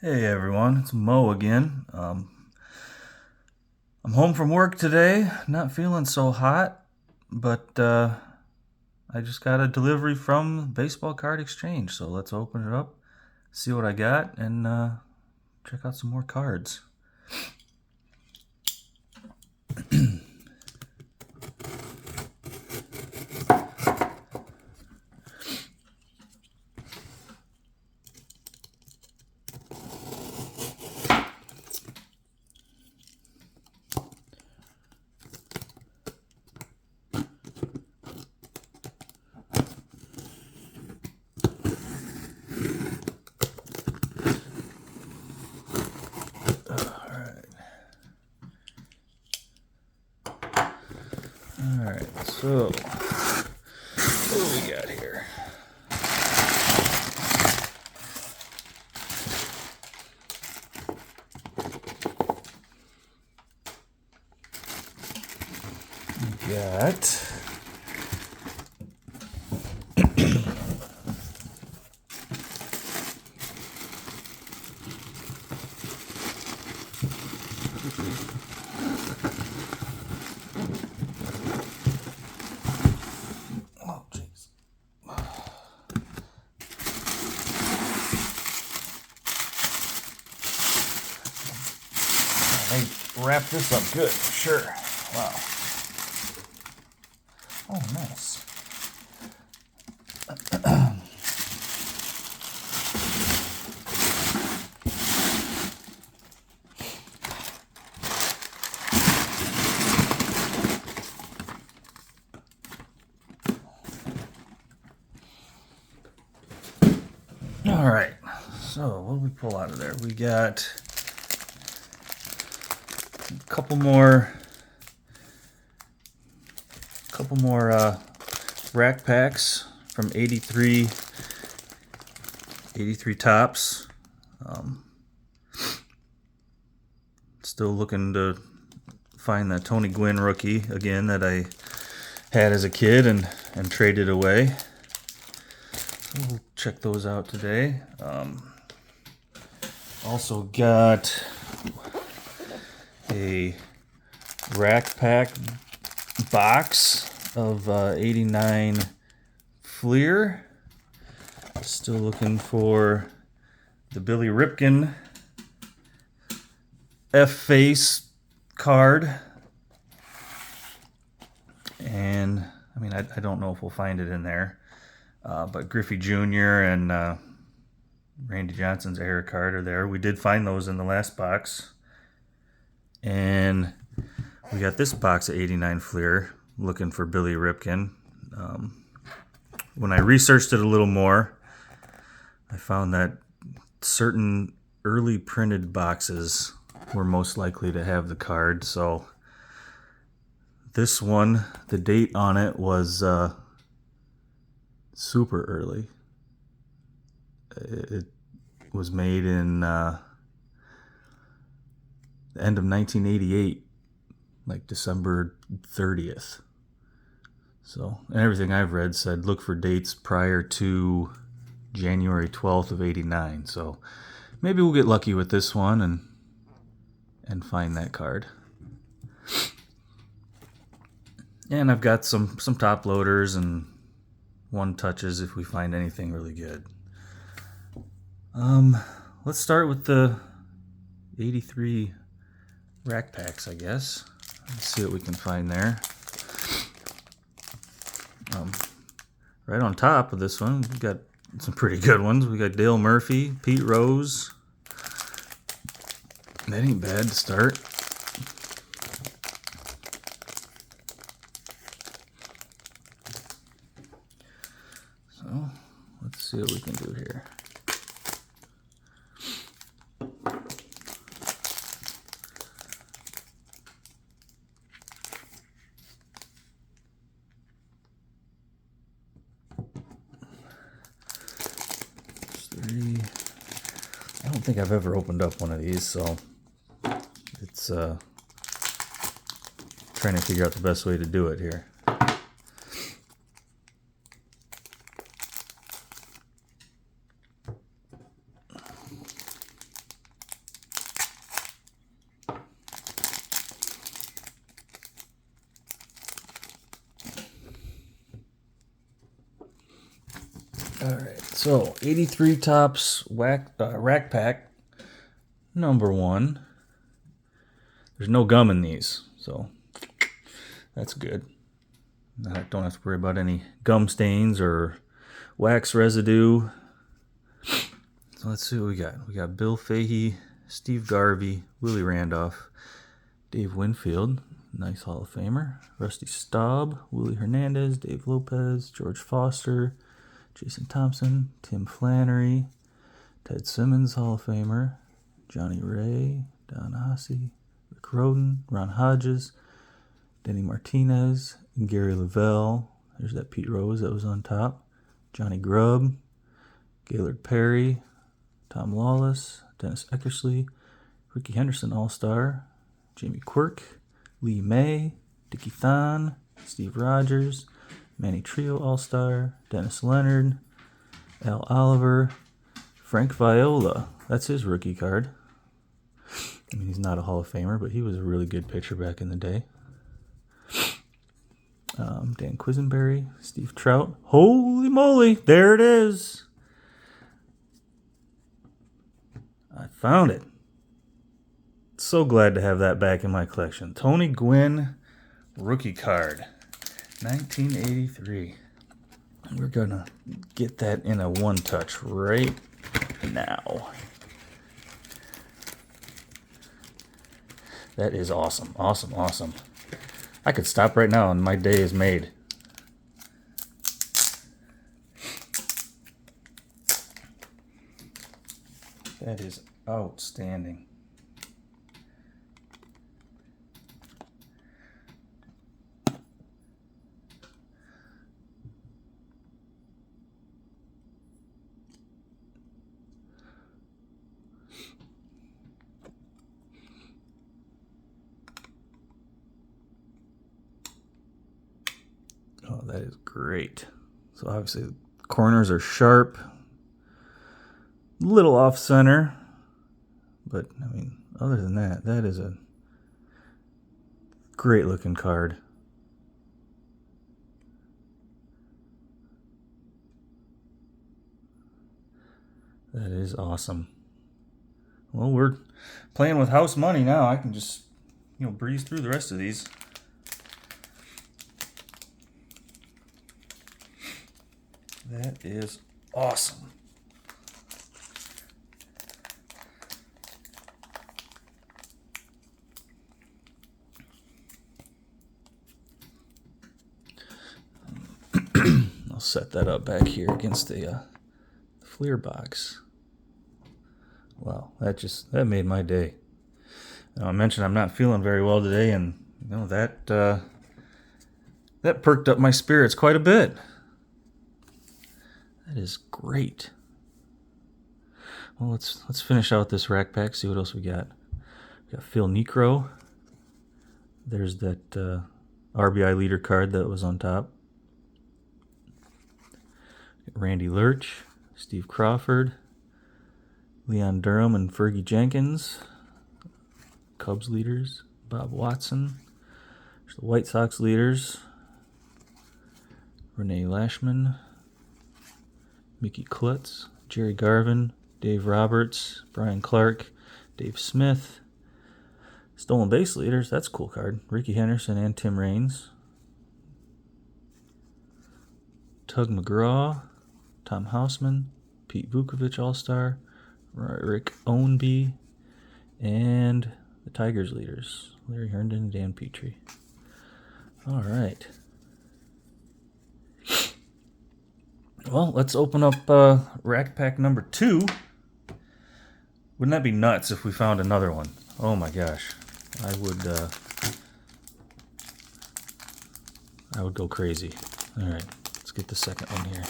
Hey everyone, it's Mo again. I'm home from work today, not feeling so hot, but I just got a delivery from Baseball Card Exchange, so let's open it up, see what I got, and check out some more cards. Alright, so what do we got here? We got oh jeez. They wrap this up good, for sure. Wow. Oh, nice. All right, so what did we pull out of there? We got a couple more rack packs from 83 tops. Still looking to find that Tony Gwynn rookie again that I had as a kid and traded away. We'll check those out today. Also got a rack pack box of 89 Fleer. Still looking for the Billy Ripken F-Face card. And, I mean, I don't know if we'll find it in there. But Griffey Jr. and Randy Johnson's error card are there. We did find those in the last box. And we got this box of 89 Fleer looking for Billy Ripken. When I researched it a little more, I found that certain early printed boxes were most likely to have the card. So this one, the date on it was super early. It was made in the end of 1988, like December 30th. So, and everything I've read said look for dates prior to January 12th of 89. So maybe we'll get lucky with this one and find that card. And I've got some top loaders and one touches if we find anything really good. Let's start with the 83 rack packs, I guess. Let's see what we can find there. Right on top of this one, we've got some pretty good ones. We got Dale Murphy, Pete Rose. That ain't bad to start. So let's see what we can do here. I don't think I've ever opened up one of these, so it's trying to figure out the best way to do it here. All right, so 83 Tops Rack Pack number 1. There's no gum in these, so that's good. I don't have to worry about any gum stains or wax residue. So let's see what we got. We got Bill Fahey, Steve Garvey, Willie Randolph, Dave Winfield, nice Hall of Famer, Rusty Staub, Willie Hernandez, Dave Lopez, George Foster, Jason Thompson, Tim Flannery, Ted Simmons, Hall of Famer, Johnny Ray, Don Ossie, Rick Roden, Ron Hodges, Denny Martinez, and Gary Lavelle. There's that Pete Rose that was on top. Johnny Grubb, Gaylord Perry, Tom Lawless, Dennis Eckersley, Ricky Henderson All-Star, Jamie Quirk, Lee May, Dickie Thon, Steve Rogers, Manny Trio All-Star, Dennis Leonard, Al Oliver, Frank Viola. That's his rookie card. I mean, he's not a Hall of Famer, but he was a really good pitcher back in the day. Dan Quisenberry, Steve Trout. Holy moly, there it is. I found it. So glad to have that back in my collection. Tony Gwynn rookie card, 1983. We're going to get that in a one-touch right now. That is awesome, awesome, awesome. I could stop right now and my day is made. That is outstanding. Oh, that is great. So obviously the corners are sharp, little off center, but I mean, other than that, that is a great looking card. That is awesome. Well, we're playing with house money now. I can just, breeze through the rest of these. That is awesome. I'll set that up back here against the Fleer box. Wow, that made my day. Now, I mentioned I'm not feeling very well today, and that perked up my spirits quite a bit. That is great. Well, let's finish out this rack pack. See what else we got. We got Phil Niekro. There's that RBI leader card that was on top. Randy Lurch, Steve Crawford, Leon Durham and Fergie Jenkins, Cubs leaders, Bob Watson. There's the White Sox leaders, Renee Lashman, Mickey Klutz, Jerry Garvin, Dave Roberts, Brian Clark, Dave Smith. Stolen base leaders, that's a cool card. Ricky Henderson and Tim Raines. Tug McGraw, Tom Houseman, Pete Vukovich All-Star, Rick Ownby, and the Tigers leaders, Larry Herndon and Dan Petrie. All right. Well, let's open up rack pack number 2. Wouldn't that be nuts if we found another one? Oh my gosh. I would go crazy. All right, let's get the second one here.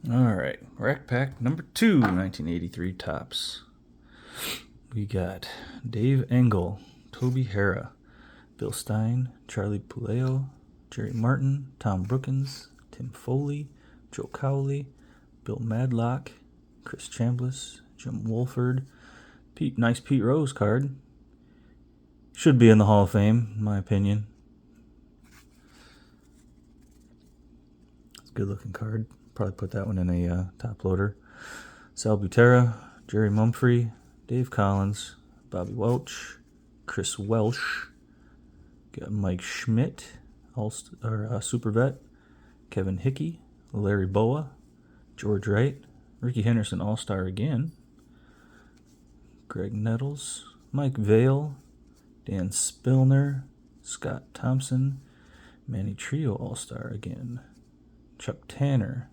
All right, rack pack number 2, 1983 Topps. We got Dave Engel, Toby Hara, Bill Stein, Charlie Puleo, Jerry Martin, Tom Brookins, Tim Foley, Joe Cowley, Bill Madlock, Chris Chambliss, Jim Wolford, nice Pete Rose card. Should be in the Hall of Fame, in my opinion. It's a good looking card. Probably put that one in a top loader. Sal Butera, Jerry Mumphrey, Dave Collins, Bobby Welch, Chris Welsh, got Mike Schmidt, Super Vet, Kevin Hickey, Larry Boa, George Wright, Ricky Henderson All-Star again, Greg Nettles, Mike Vale, Dan Spillner, Scott Thompson, Manny Trio All-Star again, Chuck Tanner,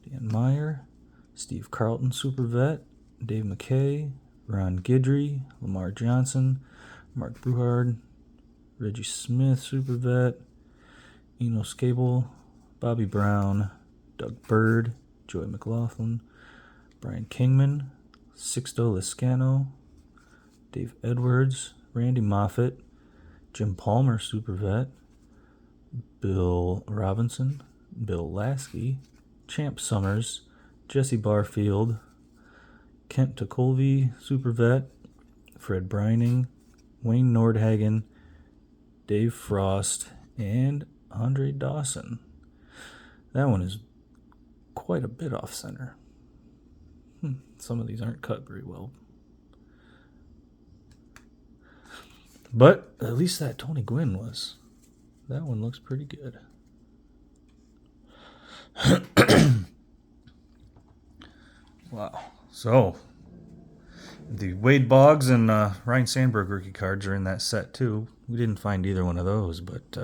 Dan Meyer, Steve Carlton Super Vet, Dave McKay, Ron Guidry, Lamar Johnson, Mark Bruhard, Reggie Smith Super Vet, Eno Scable, Bobby Brown, Doug Bird, Joey McLaughlin, Brian Kingman, Sixto Liscano, Dave Edwards, Randy Moffett, Jim Palmer Super Vet, Bill Robinson, Bill Lasky, Champ Summers, Jesse Barfield, Kent Tucolvi Super Vet, Fred Brining, Wayne Nordhagen, Dave Frost, and Andre Dawson. That one is quite a bit off center. Some of these aren't cut very well. But at least that Tony Gwynn was. That one looks pretty good. Wow. So, the Wade Boggs and Ryan Sandberg rookie cards are in that set too. We didn't find either one of those, but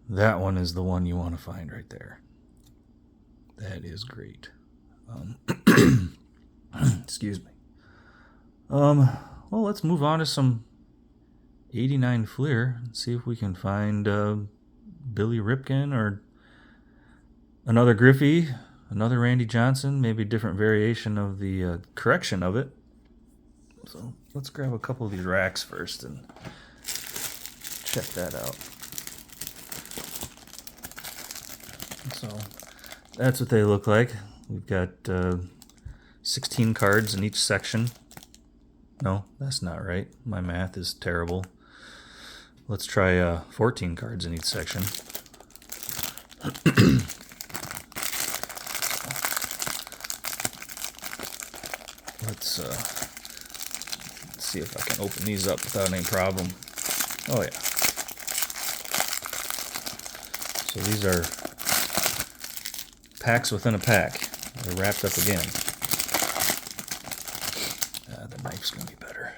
that one is the one you want to find right there. That is great. Excuse me. Well, let's move on to some 89 Fleer and see if we can find Billy Ripken or another Griffey, another Randy Johnson, maybe a different variation of the correction of it. So let's grab a couple of these racks first and check that out. So that's what they look like. We've got 16 cards in each section. No, that's not right. My math is terrible. Let's try 14 cards in each section. Let's see if I can open these up without any problem. Oh yeah. So these are packs within a pack. They're wrapped up again. The knife's going to be better.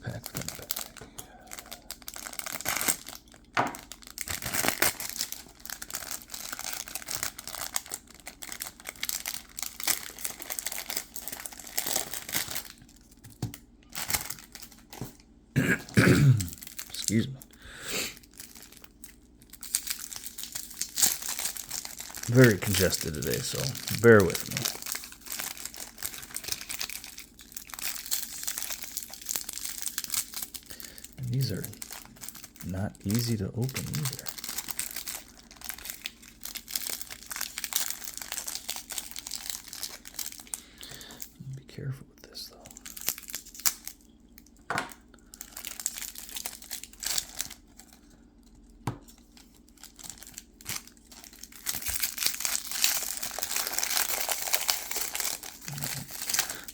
Pack within a pack. Excuse me. Very congested today, so bear with me. And these are not easy to open either. Be careful with this, though.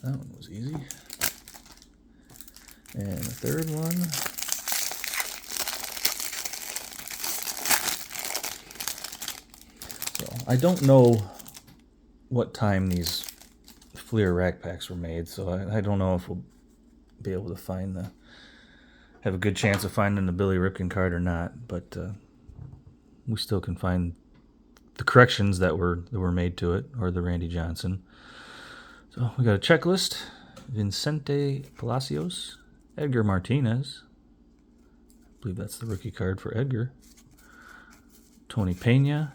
That one was easy. And the third one. So I don't know what time these Fleer rack packs were made, so I don't know if we'll be able to have a good chance of finding the Billy Ripken card or not, but we still can find the corrections that were made to it, or the Randy Johnson. So we got a checklist: Vicente Palacios, Edgar Martinez, believe that's the rookie card for Edgar. Tony Pena,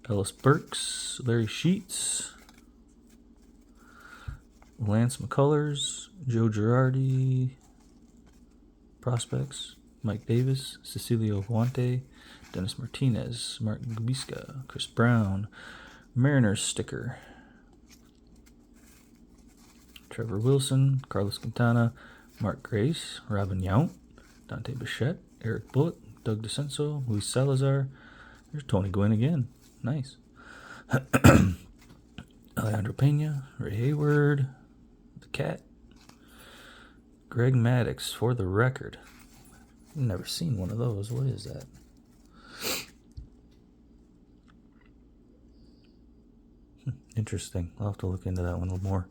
Ellis Burks, Larry Sheets, Lance McCullers, Joe Girardi, prospects, Mike Davis, Cecilio Guante, Dennis Martinez, Mark Gubiska, Chris Brown, Mariners sticker, Trevor Wilson, Carlos Quintana, Mark Grace, Robin Yount, Dante Bichette, Eric Bullock, Doug DeCenso, Luis Salazar. There's Tony Gwynn again. Nice. Alejandro Pena, Ray Hayward, the Cat, Greg Maddux for the record. I've never seen one of those. What is that? Interesting. I'll have to look into that one a little more.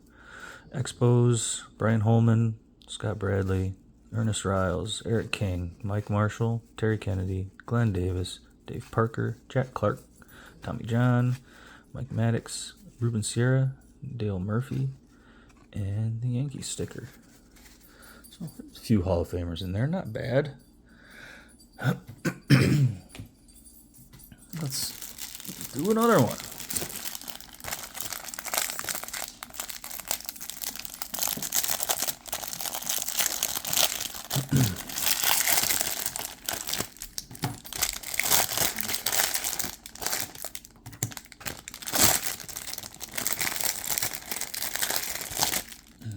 Expos, Brian Holman, Scott Bradley, Ernest Riles, Eric King, Mike Marshall, Terry Kennedy, Glenn Davis, Dave Parker, Jack Clark, Tommy John, Mike Maddox, Ruben Sierra, Dale Murphy, and the Yankees sticker. So there's a few Hall of Famers in there. Not bad. Let's do another one.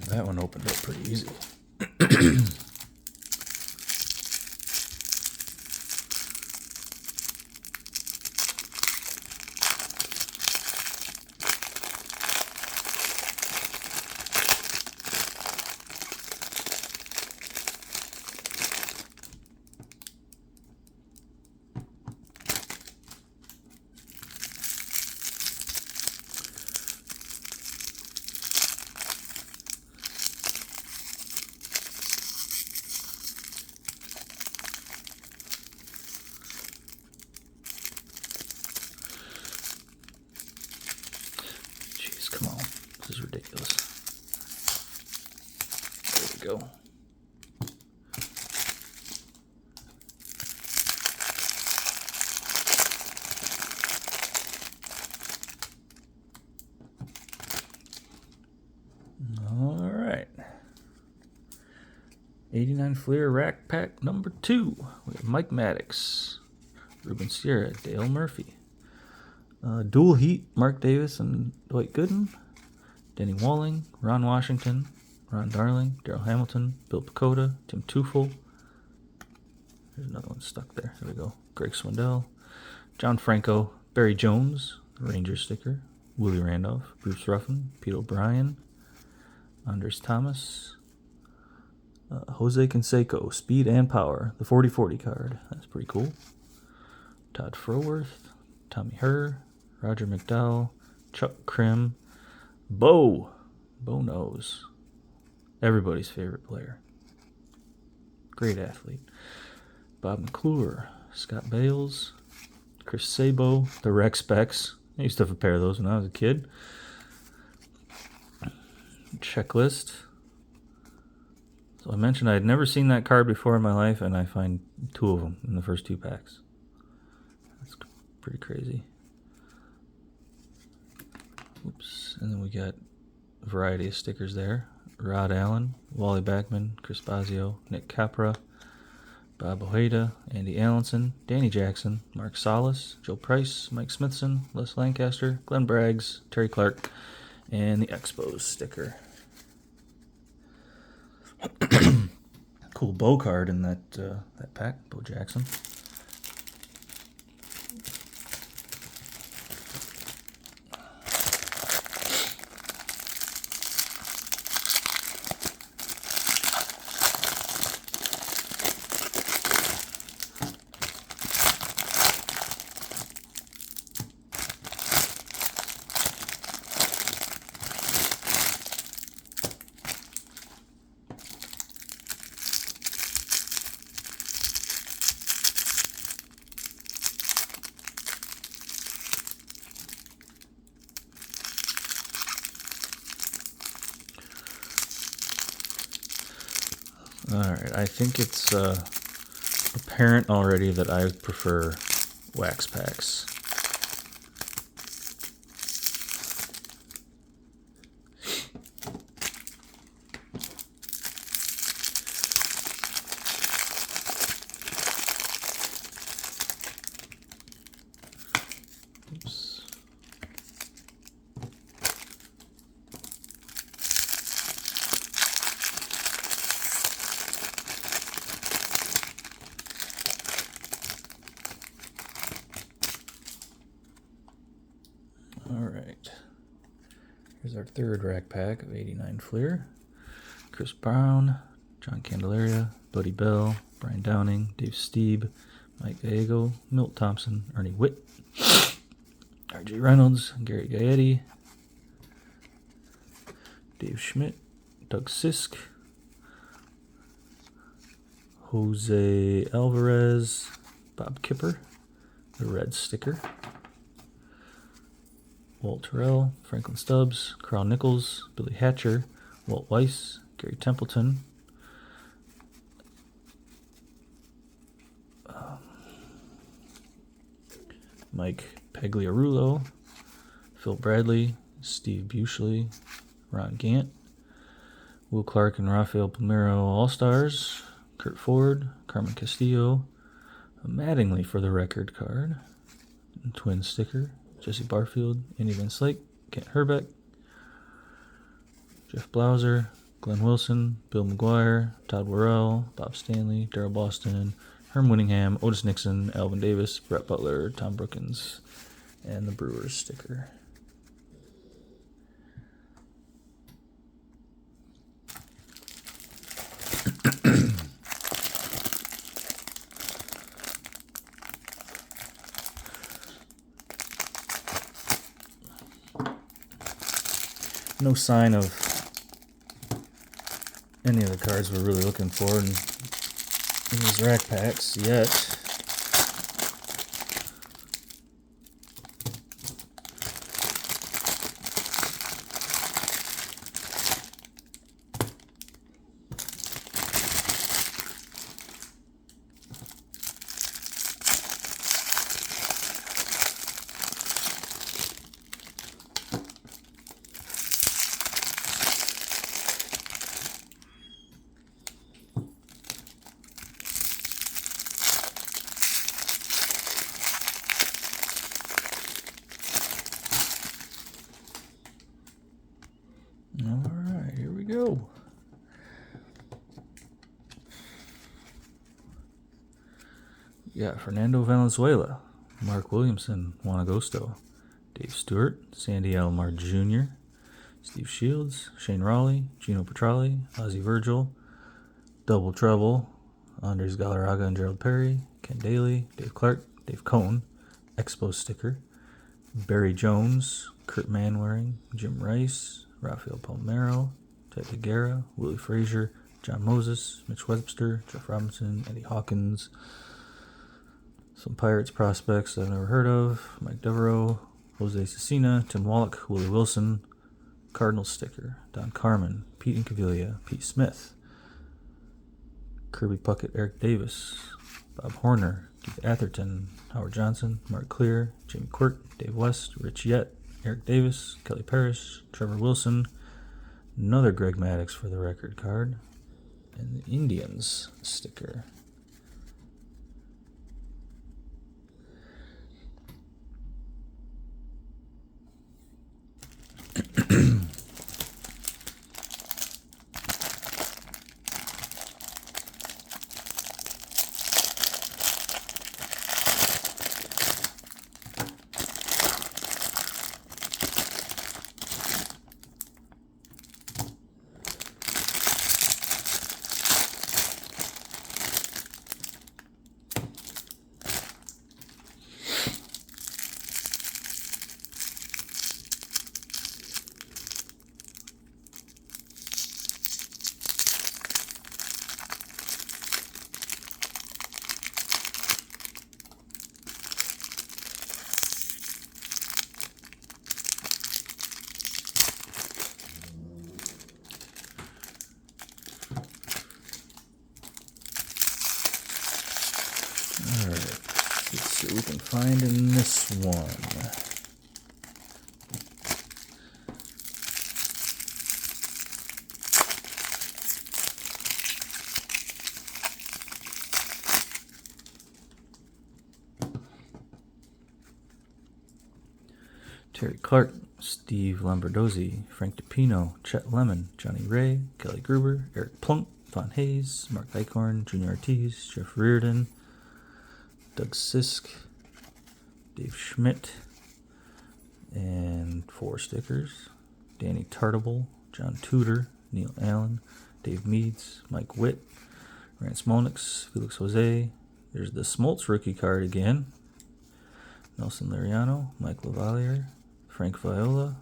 That one opened up pretty easy. Come on, this is ridiculous. There we go. All right. 89 Fleer Rack Pack number 2. We have Mike Maddox, Ruben Sierra, Dale Murphy. Dual Heat, Mark Davis and Dwight Gooden, Denny Walling, Ron Washington, Ron Darling, Darrell Hamilton, Bill Pecota, Tim Teufel. There's another one stuck there. There we go. Greg Swindell, John Franco, Barry Jones, Rangers sticker, Willie Randolph, Bruce Ruffin, Pete O'Brien, Andres Thomas, Jose Canseco, Speed and Power, the 40-40 card. That's pretty cool. Todd Froworth, Tommy Herr, Roger McDowell, Chuck Krim, Bo Knows, everybody's favorite player, great athlete, Bob McClure, Scott Bales, Chris Sabo, the Rex Specs. I used to have a pair of those when I was a kid. Checklist. So I mentioned I had never seen that card before in my life, and I find 2 of them in the first 2 packs. That's pretty crazy. Oops. And then we got a variety of stickers there. Rod Allen, Wally Backman, Chris Bosio, Nick Capra, Bob Ojeda, Andy Allenson, Danny Jackson, Mark Salas, Joe Price, Mike Smithson, Les Lancaster, Glenn Braggs, Terry Clark, and the Expos sticker. Cool Bo card in that pack, Bo Jackson. Alright, I think it's a apparent already that I prefer wax packs. Oops. All right. Here's our third rack pack of 89 Fleer. Chris Brown, John Candelaria, Buddy Bell, Brian Downing, Dave Steeb, Mike Gallego, Milt Thompson, Ernie Witt, R.J. Reynolds, Gary Gaetti, Dave Schmidt, Doug Sisk, Jose Alvarez, Bob Kipper, the red sticker, Walt Terrell, Franklin Stubbs, Carl Nichols, Billy Hatcher, Walt Weiss, Gary Templeton, Mike Pagliarulo, Phil Bradley, Steve Bushley, Ron Gant, Will Clark and Rafael Palmeiro All-Stars, Kurt Ford, Carmen Castillo, a Mattingly for the record card, twin sticker, Jesse Barfield, Andy Van Slyke, Kent Herbeck, Jeff Blauser, Glenn Wilson, Bill McGuire, Todd Worrell, Bob Stanley, Darrell Boston, Herm Winningham, Otis Nixon, Alvin Davis, Brett Butler, Tom Brookins, and the Brewers sticker. No sign of any of the cards we're really looking for in these rack packs yet. All right, here we go. We got Fernando Valenzuela, Mark Williamson, Juan Agosto, Dave Stewart, Sandy Alomar Jr., Steve Shields, Shane Raleigh, Gino Petralli, Ozzie Virgil, Double Trouble, Andres Galarraga and Gerald Perry, Ken Daly, Dave Clark, Dave Cohn, Expo sticker, Barry Jones, Kurt Manwaring, Jim Rice, Rafael Palmeiro, Ted DeGuerra, Willie Frazier, John Moses, Mitch Webster, Jeff Robinson, Eddie Hawkins, some Pirates prospects I've never heard of, Mike Devereaux, Jose Cecina, Tim Wallach, Willie Wilson, Cardinals sticker, Don Carmen, Pete Incaviglia, Pete Smith, Kirby Puckett, Eric Davis, Bob Horner, Keith Atherton, Howard Johnson, Mark Clear, Jamie Quirk, Dave West, Rich Yett, Eric Davis, Kelly Parrish, Trevor Wilson, another Greg Maddux for the record card, and the Indians sticker. find in this one? Terry Clark, Steve Lombardozzi, Frank DePino, Chet Lemon, Johnny Ray, Kelly Gruber, Eric Plunk, Von Hayes, Mark Eichhorn, Junior Ortiz, Jeff Reardon, Doug Sisk, Dave Schmidt, and 4 stickers. Danny Tartable, John Tudor, Neil Allen, Dave Meads, Mike Witt, Rance Monix, Felix Jose. There's the Smoltz rookie card again. Nelson Liriano, Mike Lavalier, Frank Viola,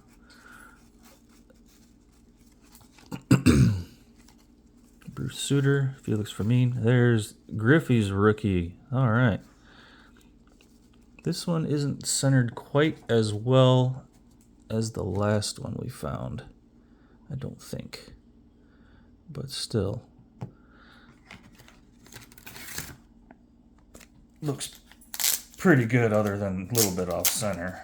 Bruce Suter, Felix Fermin. There's Griffey's rookie. All right. This one isn't centered quite as well as the last one we found, I don't think. But still. Looks pretty good other than a little bit off center.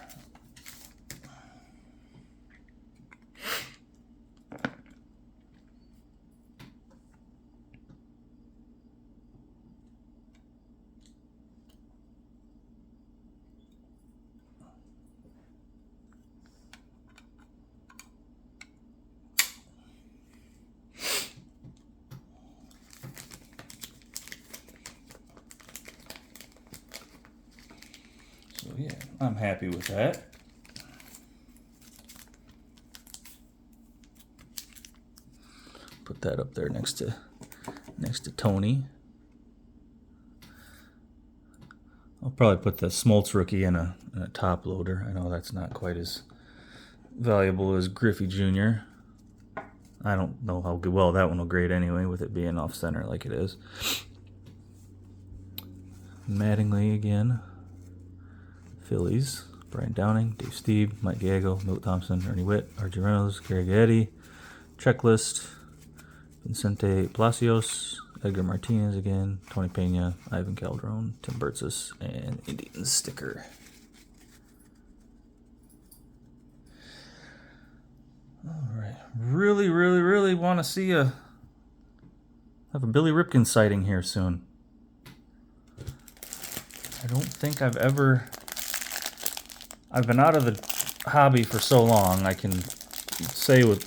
So yeah, I'm happy with that. Put that up there next to Tony. I'll probably put the Smoltz rookie in a top loader. I know that's not quite as valuable as Griffey Jr. I don't know how well that one will grade anyway, with it being off center like it is. Mattingly again. Phillies, Brian Downing, Dave Steeb, Mike Gago, Milt Thompson, Ernie Witt, R.J. Reynolds, Gary Gaetti, Checklist, Vicente Palacios, Edgar Martinez again, Tony Pena, Ivan Calderon, Tim Burtsis, and Indian sticker. All right, really want to see have a Billy Ripken sighting here soon. I don't think I've been out of the hobby for so long, I can say with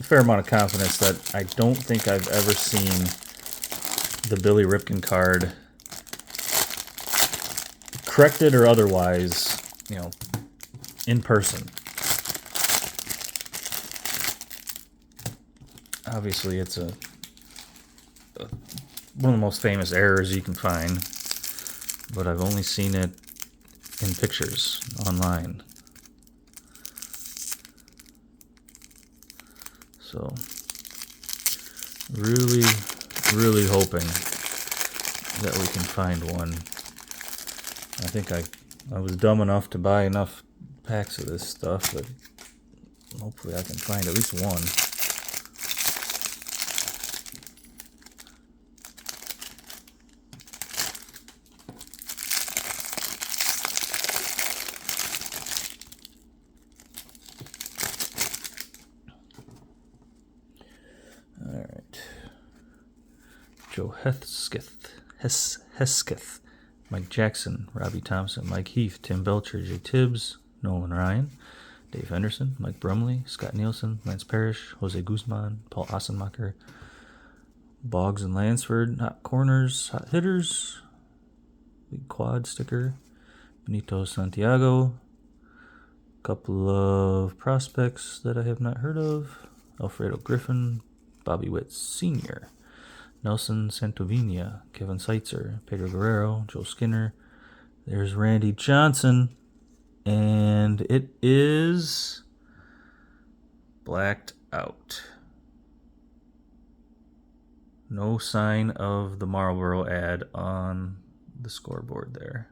fair amount of confidence that I don't think I've ever seen the Billy Ripken card, corrected or otherwise, in person. Obviously, it's one of the most famous errors you can find, but I've only seen it in pictures online. So, really hoping that we can find one. I think I was dumb enough to buy enough packs of this stuff, but hopefully I can find at least one. Joe Hesketh, Mike Jackson, Robbie Thompson, Mike Heath, Tim Belcher, Jay Tibbs, Nolan Ryan, Dave Henderson, Mike Brumley, Scott Nielsen, Lance Parrish, Jose Guzman, Paul Ossenmacher, Boggs and Lansford, Hot Corners, Hot Hitters, Big Quad sticker, Benito Santiago, a couple of prospects that I have not heard of, Alfredo Griffin, Bobby Witt Sr., Nelson Santovina, Kevin Seitzer, Pedro Guerrero, Joe Skinner. There's Randy Johnson, and it is blacked out. No sign of the Marlboro ad on the scoreboard there.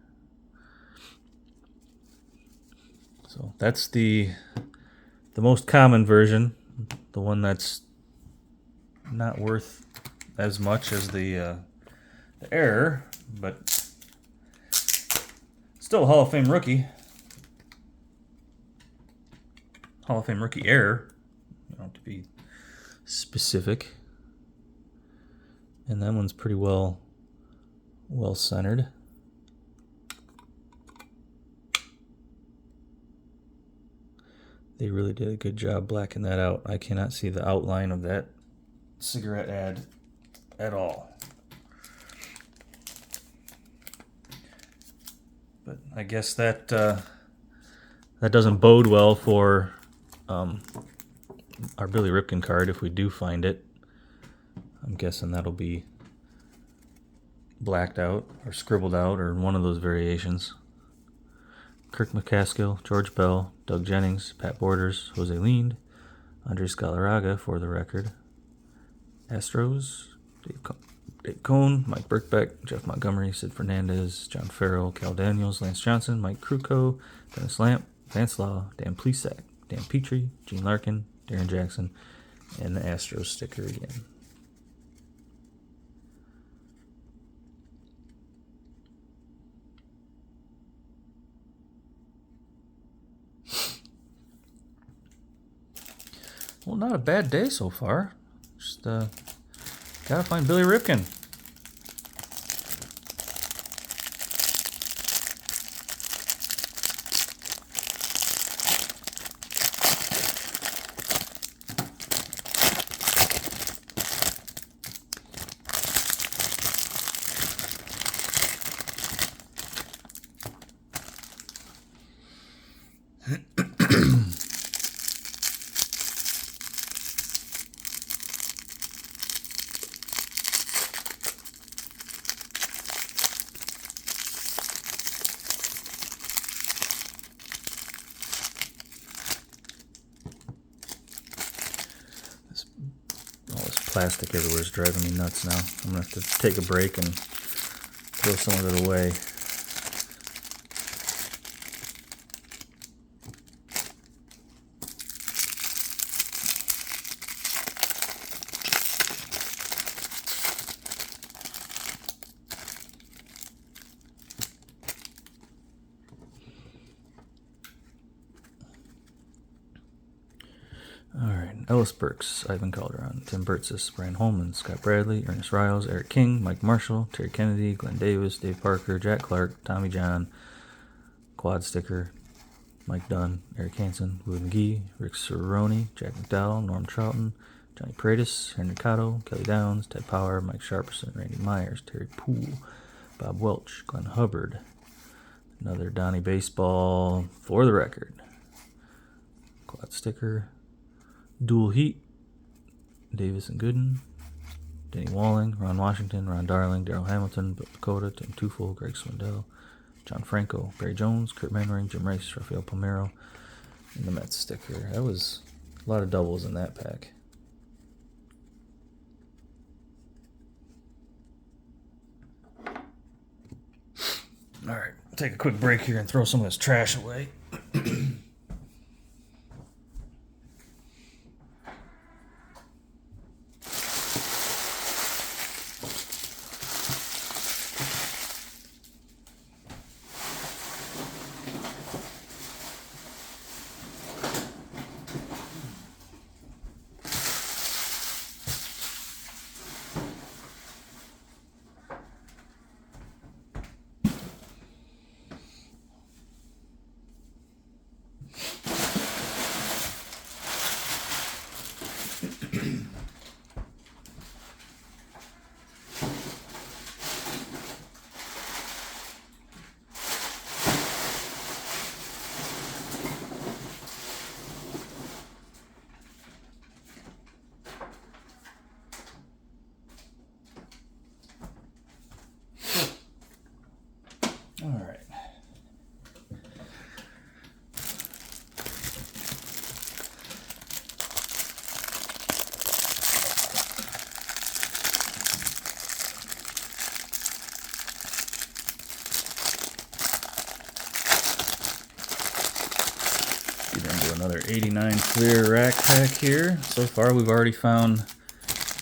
So that's the most common version, the one that's not worth as much as the error, but Still a Hall of Fame rookie. Hall of Fame rookie error. You don't have to be specific. And that one's pretty well centered. They really did a good job blacking that out. I cannot see the outline of that cigarette ad at all. But I guess that doesn't bode well for our Billy Ripken card if we do find it. I'm guessing that'll be blacked out or scribbled out or one of those variations. Kirk McCaskill, George Bell, Doug Jennings, Pat Borders, Jose Lind, Andres Galarraga for the record. Astros, Dave Cone, Mike Birkbeck, Jeff Montgomery, Sid Fernandez, John Farrell, Cal Daniels, Lance Johnson, Mike Krukow, Dennis Lamp, Vance Law, Dan Plesac, Dan Petrie, Gene Larkin, Darren Jackson, and the Astros sticker again. Well, not a bad day so far. Just gotta find Billy Ripken. Plastic everywhere is driving me nuts now. I'm going to have to take a break and throw some of it away. Ellis Burks, Ivan Calderon, Tim Burtsis, Brian Holman, Scott Bradley, Ernest Riles, Eric King, Mike Marshall, Terry Kennedy, Glenn Davis, Dave Parker, Jack Clark, Tommy John, Quad Sticker, Mike Dunn, Eric Hansen, Louis McGee, Rick Cerrone, Jack McDowell, Norm Troughton, Johnny Paredes, Henry Cotto, Kelly Downs, Ted Power, Mike Sharperson, Randy Myers, Terry Poole, Bob Welch, Glenn Hubbard. Another Donnie Baseball for the record. Quad Sticker. Dual Heat, Davis and Gooden, Denny Walling, Ron Washington, Ron Darling, Darryl Hamilton, Bill Dakota, Tim Tufel, Greg Swindell, John Franco, Barry Jones, Kurt Manwaring, Jim Rice, Rafael Palmeiro, and the Mets sticker. That was a lot of doubles in that pack. All right, take a quick break here and throw some of this trash away. All right. Get into another 89 clear rack pack here. So far, we've already found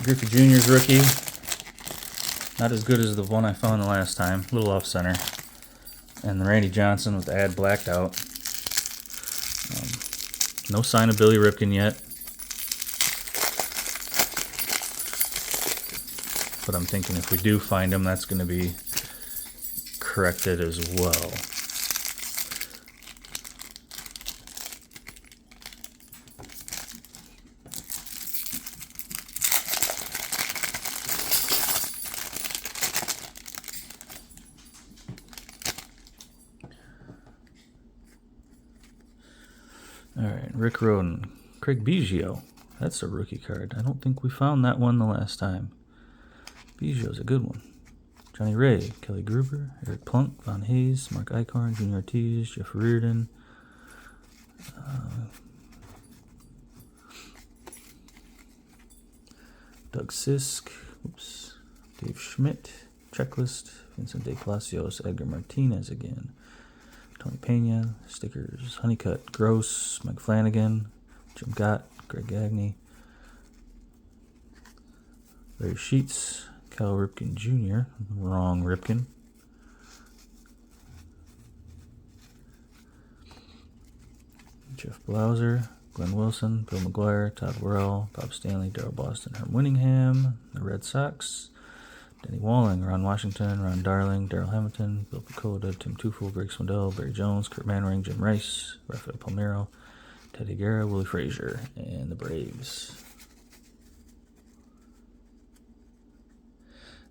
Griffey Jr.'s rookie. Not as good as the one I found the last time. A little off center. And the Randy Johnson with the ad blacked out. No sign of Billy Ripken yet. But I'm thinking if we do find him, that's going to be corrected as well. All right, Rick Roden, Craig Biggio. That's a rookie card. I don't think we found that one the last time. Biggio's a good one. Johnny Ray, Kelly Gruber, Eric Plunk, Von Hayes, Mark Eichhorn, Junior Ortiz, Jeff Reardon. Doug Sisk, Dave Schmidt, Checklist, Vincent De Palacios, Edgar Martinez again. Tony Pena, stickers, Honeycutt, Gross, Mike Flanagan, Jim Gott, Greg Gagne, Larry Sheets, Cal Ripken Jr., wrong Ripken. Jeff Blauser, Glenn Wilson, Bill McGuire, Todd Worrell, Bob Stanley, Darryl Boston, Herm Winningham, the Red Sox, Denny Walling, Ron Washington, Ron Darling, Darrell Hamilton, Bill Picoda, Tim Tufel, Greg Swindell, Barry Jones, Kurt Mannering, Jim Rice, Rafael Palmeiro, Teddy Guerra, Willie Frazier, and the Braves.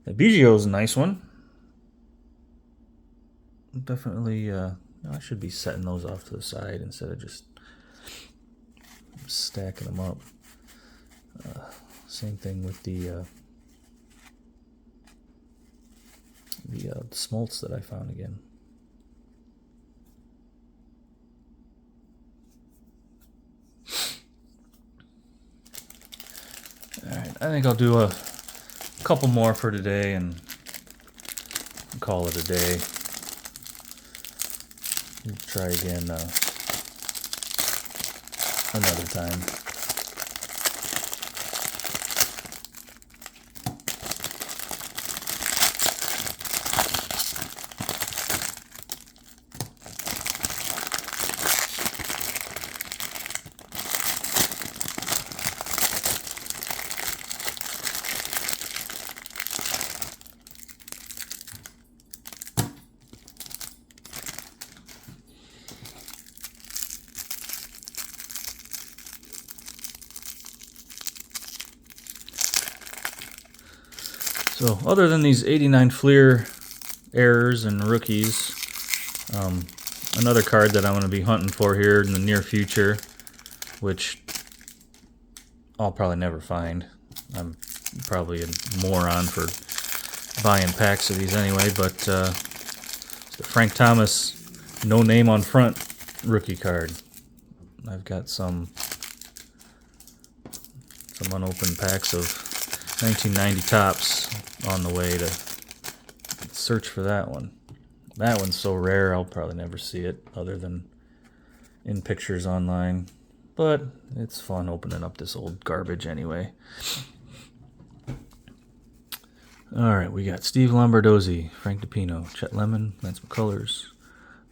The Biggio's a nice one. Definitely, I should be setting those off to the side instead of just stacking them up. Same thing with the smoltz that I found again. Alright, I think I'll do a couple more for today and call it a day. We'll try again another time. So other than these 89 Fleer errors and rookies, another card that I'm going to be hunting for here in the near future, which I'll probably never find. I'm probably a moron for buying packs of these anyway, but it's the Frank Thomas no name on front rookie card. I've got some unopened packs of 1990 tops on the way to search for that one. That one's so rare I'll probably never see it other than in pictures online. But it's fun opening up this old garbage anyway. Alright, we got Steve Lombardozzi, Frank DePino, Chet Lemon, Lance McCullers.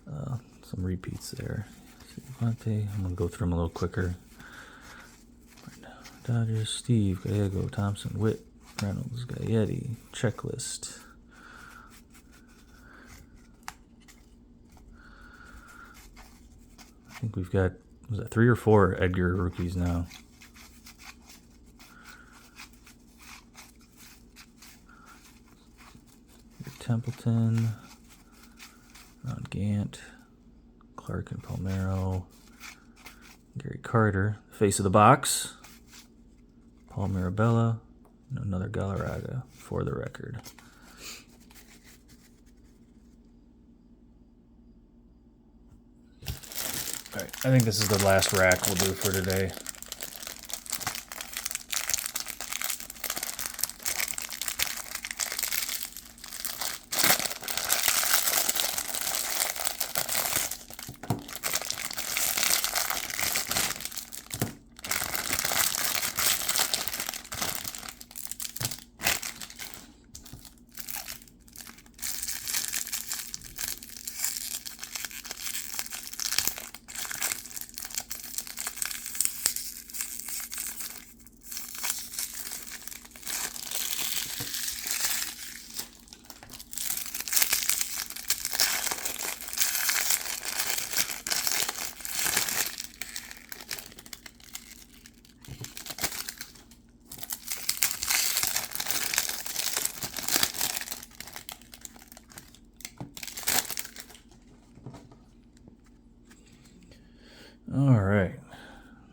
Some repeats there. I'm going to go through them a little quicker. Dodgers, Steve, Gallego, Thompson, Witt, Reynolds, Gaetti, Checklist. I think we've got, was that 3 or 4 Edgar rookies now? Templeton, Ron Gant, Clark and Palmeiro, Gary Carter, face of the box, Paul Mirabella, and another Galarraga for the record. All right, I think this is the last rack we'll do for today.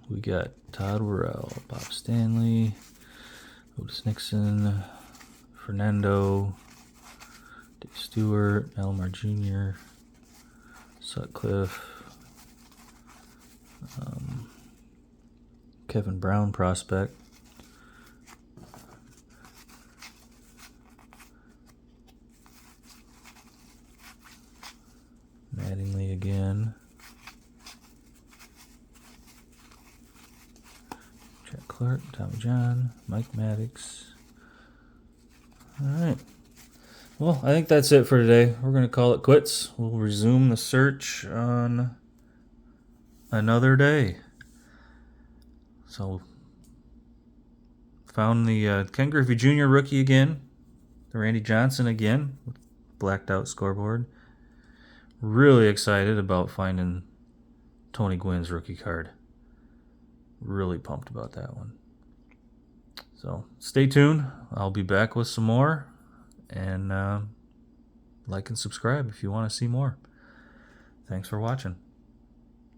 we got Todd Worrell, Bob Stanley, Otis Nixon, Fernando, Dave Stewart, Elmar Jr., Sutcliffe, Kevin Brown prospect, Mattingly again, Jack Clark, Tommy John, Mike Maddox. All right. Well, I think that's it for today. We're going to call it quits. We'll resume the search on another day. So, found the Ken Griffey Jr. rookie again, the Randy Johnson again, with blacked out scoreboard. Really excited about finding Tony Gwynn's rookie card. Really pumped about that one. So, stay tuned. I'll be back with some more. And like and subscribe if you want to see more. Thanks for watching.